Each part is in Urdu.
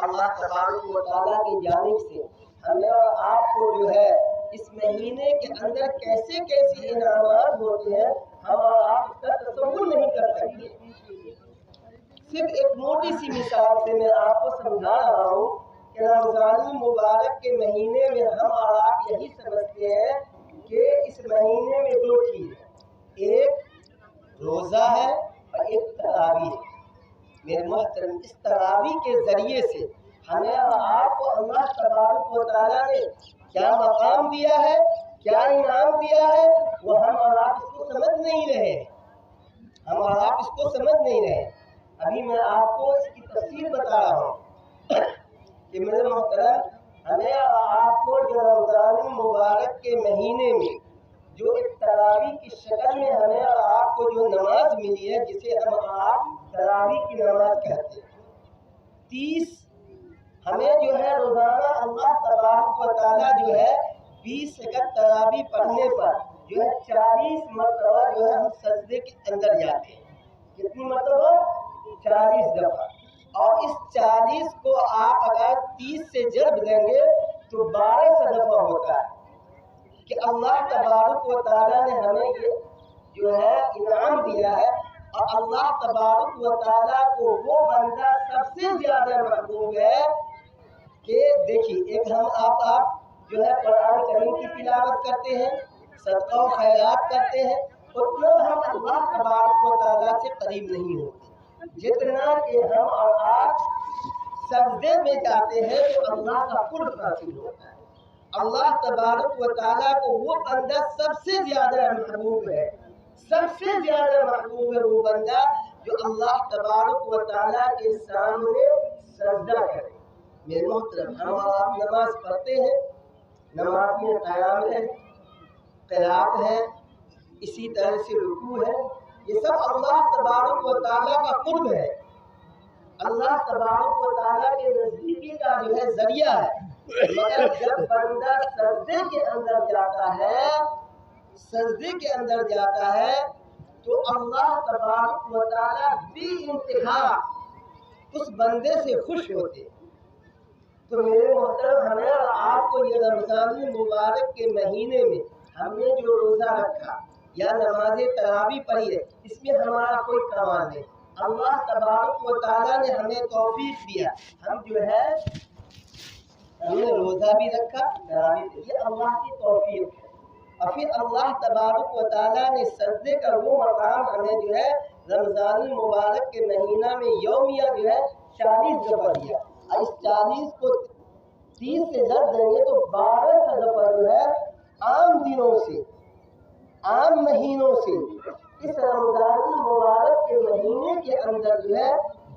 اللہ تبارک و تعالیٰ کی جانب سے ہمیں اور آپ کو جو ہے اس مہینے کے اندر کیسے کیسے انعامات ہوتے ہیں ہم اور آپ اس کا تصور نہیں کر سکتے۔ صرف ایک موٹی سی مثال سے میں آپ کو سمجھا رہا ہوں کہ رمضان المبارک کے مہینے میں ہم اور آپ یہی سمجھتے ہیں کہ اس مہینے میں دو چیز ہے، ایک روزہ ہے اور ایک تراویح ہے۔ میرے محترم، اس تراویح کے ذریعے سے ہمیں اور آپ کو اللہ تبارک و تعالیٰ نے کیا مقام دیا ہے، کیا انعام دیا ہے، وہ ہم اور آپ اس کو سمجھ نہیں رہے، ہم اور آپ اس کو سمجھ نہیں رہے۔ ابھی میں آپ کو اس کی تفصیل بتا رہا ہوں کہ میرے محترم، ہمیں اور آپ کو جو رمضان المبارک کے مہینے میں جو ایک تراویح کی شکل میں ہمیں اور آپ کو جو نماز ملی ہے، جسے ہم اور آپ تراویح کی نماز کہتے ہیں، 30 ہمیں جو ہے روزانہ اللہ تبارک و تعالیٰ جو ہے 20 رکعت تراویح پڑھنے پر جو ہے 40 مرتبہ جو ہے ہم سجدے کے اندر جاتے ہیں۔ کتنی مرتبہ؟ 40 دفعہ۔ اور اس 40 کو آپ اگر 30 سے ضرب دیں گے تو 1200 دفعہ ہوتا ہے کہ اللہ تبارک و تعالیٰ نے ہمیں یہ جو ہے انعام دیا ہے۔ اور اللہ تبارک و تعالیٰ کو وہ بندہ سب سے زیادہ محبوب ہے کہ دیکھیے، ایک ہم آپ جو ہے قرآن کریم کی تلاوت کرتے ہیں، صدقہ و خیرات کرتے ہیں، اتنا ہم اللہ تبارک و تعالیٰ سے قریب نہیں ہوتے جتنا کہ ہم اور آپ سجدے میں جاتے ہیں تو اللہ کا قرب حاصل ہوتا ہے۔ اللہ تبارک و تعالیٰ کو وہ بندہ سب سے زیادہ محبوب ہے، سب سے زیادہ محبوب ہے وہ بندہ جو اللہ تبارک و تعالیٰ کے سامنے سجدہ کرے۔ میرے محترم، ہم اور آپ نماز پڑھتے ہیں، نماز میں قیام ہے، قرات ہے، اسی طرح سے رکوع ہے، یہ سب اللہ تبارک و تعالیٰ کا قرب ہے، اللہ تبارک و تعالیٰ کے نزدیکی کا جو ہے ذریعہ ہے۔ مگر جب بندہ سجدے کے اندر جاتا ہے، سجدے کے اندر جاتا ہے تو اللہ تبارک و تعالیٰ بے انتہا اس بندے سے خوش ہوتے۔ تو میرے محترم، ہمیں اور آپ کو یہ رمضان المبارک کے مہینے میں ہم نے جو روزہ رکھا یا نماز تراویح پڑھی ہے، اس میں ہمارا کوئی کمال نہیں۔ اللہ تبارک و تعالیٰ نے ہمیں توفیق دیا، ہم جو ہے ہم نے روزہ بھی رکھا، تراویح بھی، یہ اللہ کی توفیق ہے۔ اور پھر اللہ تبارک و تعالیٰ نے سجدے کا وہ مقام ہمیں جو ہے رمضان المبارک کے مہینہ میں یومیہ جو ہے 40 دفعہ دیا۔ اور اس 40 کو 30 سے ضرب دیں گے تو 1200 دفعہ جو ہے عام دنوں سے، عام مہینوں سے اس رمضان المبارک کے مہینے کے اندر جو ہے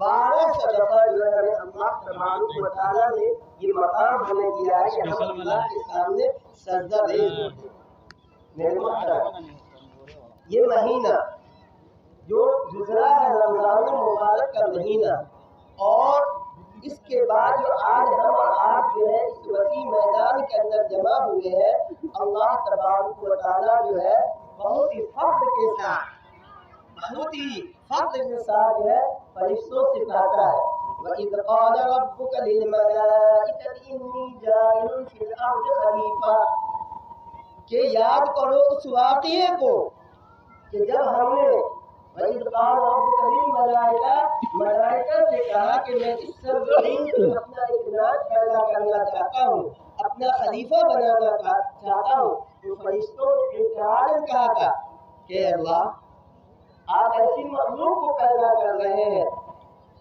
1200 دفعہ جو ہے اللہ تبارک و تعالیٰ نے یہ مقام ہمیں دیا ہے کہ ہم اللہ کے سامنے سجدہ ریز ہوتے ہیں۔ میرے محترم، یہ مہینہ جو گزرا ہے رمضان المبارک کا مہینہ، اور اس کے بعد جو آج ہم اور آپ جو ہے اس وسیع میدان کے اندر جمع ہوئے ہیں، اللہ تبارک و تعالیٰ جو ہے بہت ہی فخر کے ساتھ، بہت ہی فخر کے ساتھ جو ہے فرشتوں سے کہتا ہے وَإِذْ قَالَ رَبُّكَ لِلْمَلَائِكَةِ إِنِّي جَاعِلٌ فِي الْأَرْضِ خَلِيفَةً، کہ یاد کرو اس واقعے کو کہ جب ہم نے وَإِذْ قَالَ رَبُّكَ لِلْمَلَائِكَةِ، ملائکہ سے کہا کہ میں اس سرزمین پر اپنا ایک راج پیدا کرنا چاہتا ہوں، اپنا خلیفہ بنانا چاہتا ہوں، تو فرشتوں نے اقرارن کہا تھا کہ اللہ آپ ایسی مخلوق کو پیدا کر رہے ہیں،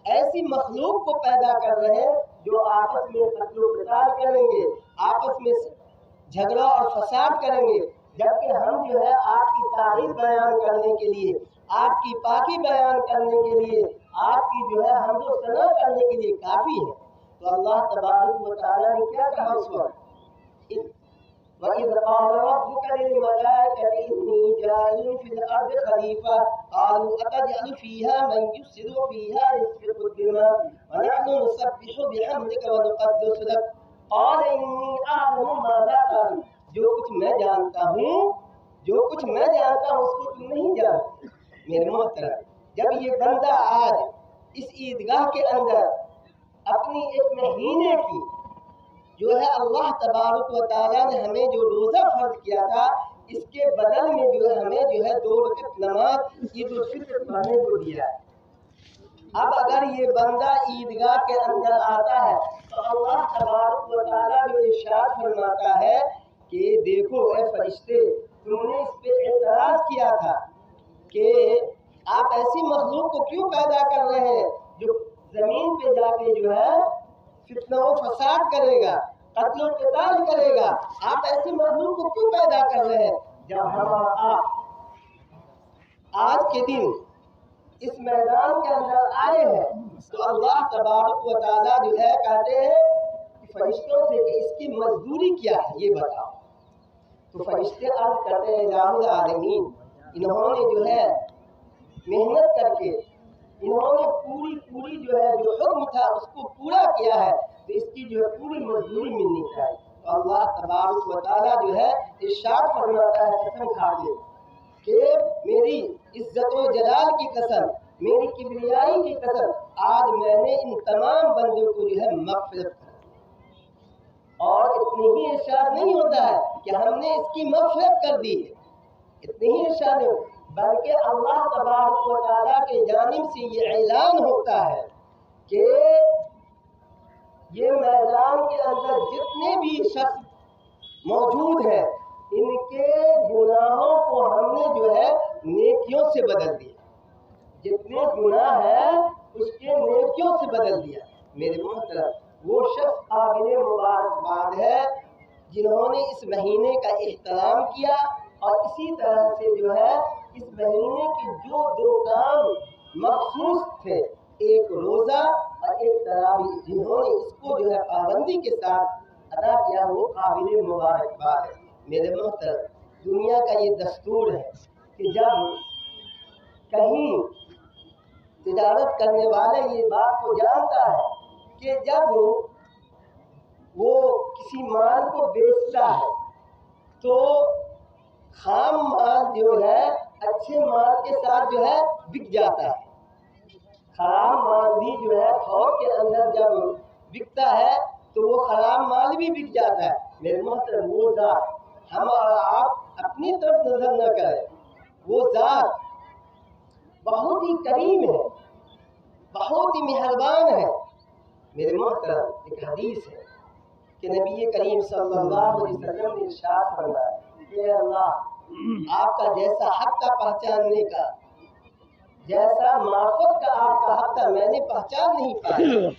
ایسی مخلوق کو پیدا کر رہے ہیں جو آپس میں قتل و قتال کریں گے، آپس میں جھگڑا اور فساد کریں گے، جبکہ ہم جو ہے آپ کی تعریف بیان کرنے کے لیے، آپ کی پاکی بیان کرنے کے لیے، آپ کی جو ہے حمد و ثنا کرنے کے لیے کافی ہے۔ تو اللہ تبارک و تعالیٰ نے کیا کہا اس وقت؟ وَإِذْ قَالَ رَبُّكَ لِلْمَلَائِكَةِ إِنِّي جَاعِلٌ فِي الْأَرْضِ خَلِيفَةً قَالُوا أَتَجْعَلُ فِيهَا مَن يُفْسِدُ فِيهَا وَيَسْفِكُ الدِّمَاءَ وَنَحْنُ نُسَبِّحُ بِحَمْدِكَ وَنُقَدِّسُ لَكَ قَالَ إِنِّي أَعْلَمُ مَا لَا تَعْلَمُونَ، جو کچھ میں جانتا ہوں، جو کچھ میں جانتا ہوں اس کو تم نہیں جانتے۔ میرے محترم، جب یہ بندہ آج اس عیدگاہ کے اندر اپنے اپنی ایک مہینے کی جو ہے اللہ تبارک و تعالیٰ نے ہمیں جو روزہ فرض کیا تھا، اس کے بدل میں جو ہے ہمیں جو ہے 2 رکعت نماز عید الفطر پڑھنے کو دیا ہے۔ اب اگر یہ بندہ عیدگاہ کے اندر آتا ہے تو اللہ تبارک و تعالیٰ جو ارشاد فرماتا ہے کہ دیکھو اے فرشتے، تم نے اس پہ اعتراض کیا تھا کہ آپ ایسی مخلوق کو کیوں پیدا کر رہے ہیں جو زمین پہ جا کے جو ہے فتنہ و فساد کرے گا، قتل و قتال کرے گا، آپ ایسی مخلوق کو کیوں پیدا کر رہے ہیں؟ جب ہم اور آپ آج کے دن اس میدان کے اندر آئے ہیں تو اللہ تبارک و تعالیٰ جو ہے کہتے ہیں کہ فرشتوں سے کہ اس کی مزدوری کیا ہے یہ بتاؤ۔ تو فرشتے عرض کرتے ہیں الہ العالمین، انہوں نے جو ہے محنت کر کے انہوں نے پوری جو ہے جو حکم تھا اس کو پورا کیا ہے، تو اس کی جو ہے پوری مزدوری ملنی چاہیے۔ تو اللہ تبارک و تعالیٰ جو ہے ارشاد فرماتا ہے قسم کھا کے کہ میری عزت و جلال کی قسم، میری کبریائی کی قسم، آج میں نے ان تمام بندوں کو جو ہے مغفرت کر دی۔ اور اتنی ہی ارشاد نہیں ہوتا ہے کہ ہم نے اس کی مغفرت کر دی ہے، اتنی ہی ارشاد نہیں، بلکہ اللہ تبارک و تعالیٰ کی جانب سے یہ اعلان ہوتا ہے کہ یہ میدان کے اندر جتنے بھی شخص موجود ہیں ان کے گناہوں کو ہم نے جو ہے نیکیوں سے بدل دیا، جتنے گناہ ہیں اس کے نیکیوں سے بدل دیا۔ میرے محترم، وہ شخص قابل مبارکباد ہے جنہوں نے اس مہینے کا احترام کیا اور اسی طرح سے جو ہے اس مہینے کے جو 2 کام مخصوص تھے، ایک روزہ اور ایک تراویح، جنہوں نے اس کو جو ہے پابندی کے ساتھ ادا کیا، وہ قابل مبارکباد ہے۔ میرے محترم، دنیا کا یہ دستور ہے کہ جب کہیں تجارت کرنے والے یہ بات کو جانتا ہے کہ جب وہ کسی مال کو بیچتا ہے تو خام مال جو ہے اچھے مال کے ساتھ جو ہے بک جاتا ہے، خراب مال بھی جو ہے تھوک کے اندر جب بکتا ہے تو وہ خراب مال بھی بک جاتا ہے۔ میرے محترم، وہ ذات ہم اور آپ اپنی طرف نظر نہ کریں، وہ ذات بہت ہی کریم ہے، بہت ہی مہربان ہے۔ میرے محترم، ایک حدیث ہے کہ نبی کریم صلی اللہ علیہ وسلم نے ارشاد فرمایا کہ اللہ آپ کا جیسا حق کا پہچاننے کا، جیسا معرفت کا آپ کا حق تھا، میں نے پہچان نہیں پایا۔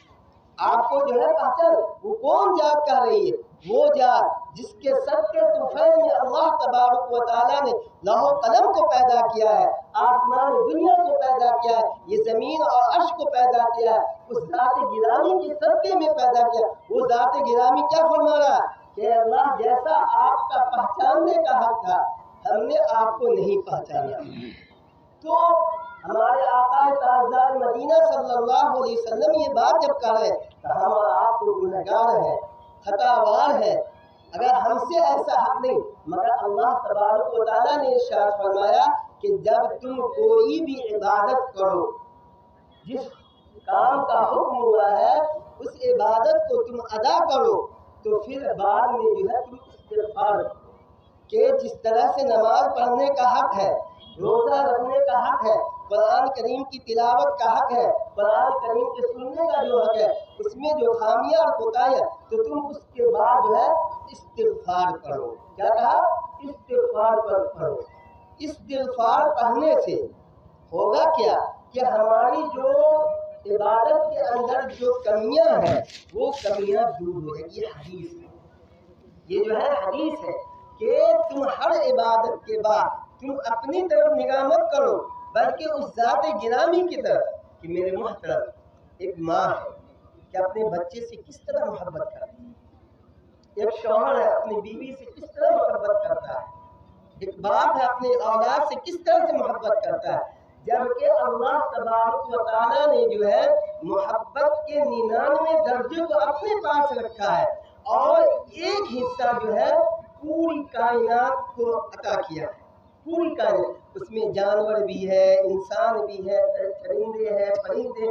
آپ کو جو ہے پہچان، وہ کون ذات کہہ رہی ہے؟ وہ ذات جس کے سر کے طفیل میں اللہ تبارک و تعالیٰ نے لوح و قلم کو پیدا کیا ہے، آسمان دنیا کو پیدا کیا ہے، یہ زمین اور عرش کو پیدا کیا ہے، اس ذات گرامی کے صدقے میں پیدا کیا۔ وہ ذات گرامی کیا فرما رہا ہے کہ اللہ جیسا آپ کا پہچاننے کا حق تھا ہم نے آپ کو نہیں پہچانا۔ تو ہمارے آقا تاجدار مدینہ صلی اللہ علیہ وسلم یہ بات جب کر رہے تو ہم اور آپ تو گنہگار ہیں، خطاوار ہیں، اگر ہم سے ایسا حق نہیں، مگر اللہ تبارک و تعالیٰ نے ارشاد فرمایا کہ جب تم کوئی بھی عبادت کرو، جس کام کا حکم ہوا ہے اس عبادت کو تم ادا کرو، تو پھر بعد میں جو ہے تم استغفار کہ جس طرح سے نماز پڑھنے کا حق ہے، روزہ رکھنے کا حق ہے، قرآن کریم کی تلاوت کا حق ہے، قرآن کریم کے سننے کا جو حق ہے، اس میں جو خامیاں اور کوتاہیاں تو تم اس کے بعد جو ہے استغفار کرو۔ کیا کہا؟ استغفار کرو۔ استغفار پڑھنے سے ہوگا کیا کہ ہماری جو عبادت کے اندر جو کمیاں ہیں وہ کمیاں دور ہو جائیں۔ یہ حدیث ہے، یہ جو ہے حدیث ہے کہ تم ہر عبادت کے بعد تم اپنی طرف نگاہ مت کرو بلکہ اس ذات گرامی کی طرف کہ میرے محترم، ایک ماں ہے کہ اپنے بچے سے کس طرح محبت کرتی ہے، ایک شوہر ہے اپنی بیوی سے کس طرح محبت کرتا ہے، ایک باپ ہے اپنے اولاد سے کس طرح سے محبت کرتا ہے، جبکہ اللہ تبارک و تعالیٰ نے جو ہے محبت کے 99 درجے کو اپنے پاس رکھا ہے اور ایک حصہ جو ہے پوری کائنات کو عطا کیا ہے۔ پوری کائنات، اس میں جانور بھی ہے، انسان بھی ہے، چرندے ہیں، پرندے،